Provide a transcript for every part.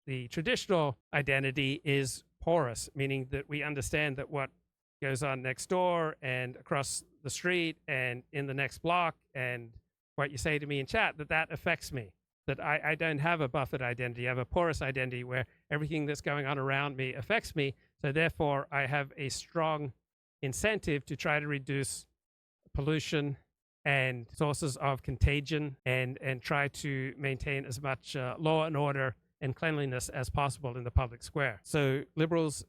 the traditional identity is porous, meaning that we understand that what goes on next door and across the street and in the next block and what you say to me in chat, that affects me. That I don't have a buffered identity. I have a porous identity where everything that's going on around me affects me. So therefore, I have a strong incentive to try to reduce pollution and sources of contagion and try to maintain as much law and order and cleanliness as possible in the public square. So liberals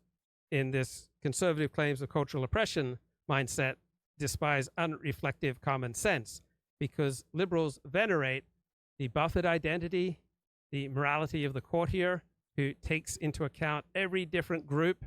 in this conservative claims of cultural oppression mindset despise unreflective common sense, because liberals venerate the buffered identity, the morality of the courtier, who takes into account every different group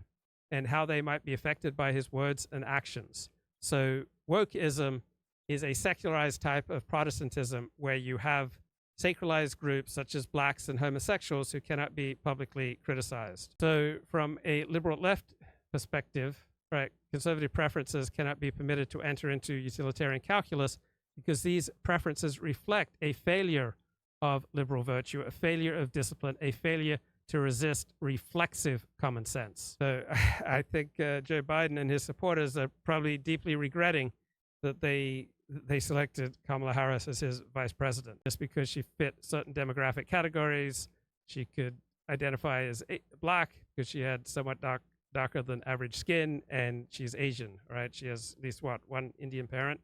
and how they might be affected by his words and actions. So wokeism is a secularized type of Protestantism where you have sacralized groups such as blacks and homosexuals who cannot be publicly criticized. So from a liberal left perspective, right, conservative preferences cannot be permitted to enter into utilitarian calculus because these preferences reflect a failure of liberal virtue, a failure of discipline, a failure to resist reflexive common sense. So I think Joe Biden and his supporters are probably deeply regretting that they selected Kamala Harris as his vice president just because she fit certain demographic categories. She could identify as black because she had somewhat darker than average skin, and she's Asian, right? She has at least, one Indian parent.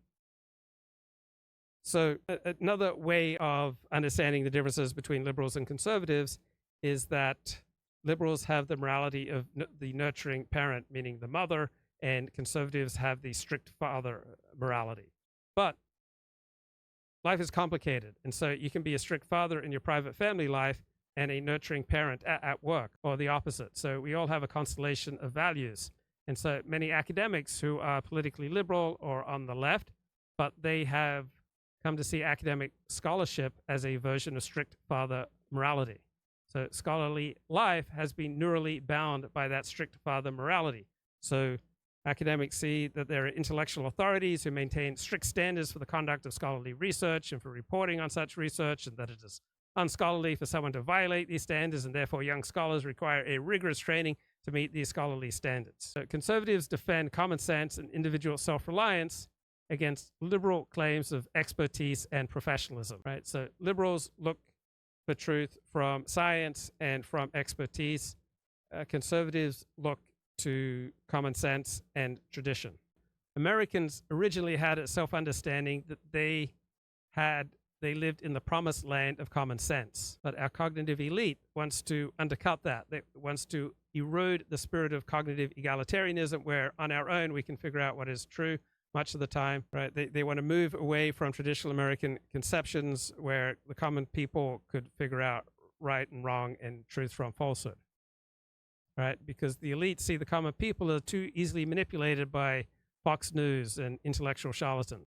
So another way of understanding the differences between liberals and conservatives is that liberals have the morality of the nurturing parent, meaning the mother, and conservatives have the strict father morality. But life is complicated, and so you can be a strict father in your private family life and a nurturing parent at work, or the opposite. So we all have a constellation of values. And so many academics who are politically liberal or on the left, but they have come to see academic scholarship as a version of strict father morality. So scholarly life has been neurally bound by that strict father morality. So academics see that there are intellectual authorities who maintain strict standards for the conduct of scholarly research and for reporting on such research, and that it is unscholarly for someone to violate these standards, and therefore young scholars require a rigorous training to meet these scholarly standards. So conservatives defend common sense and individual self-reliance against liberal claims of expertise and professionalism, right? So liberals look for truth from science and from expertise. Conservatives look to common sense and tradition. Americans originally had a self-understanding that they lived in the promised land of common sense, but our cognitive elite wants to undercut that. It wants to erode the spirit of cognitive egalitarianism, where on our own we can figure out what is true much of the time, right? They want to move away from traditional American conceptions where the common people could figure out right and wrong and truth from falsehood, right? Because the elites see the common people as too easily manipulated by Fox News and intellectual charlatans.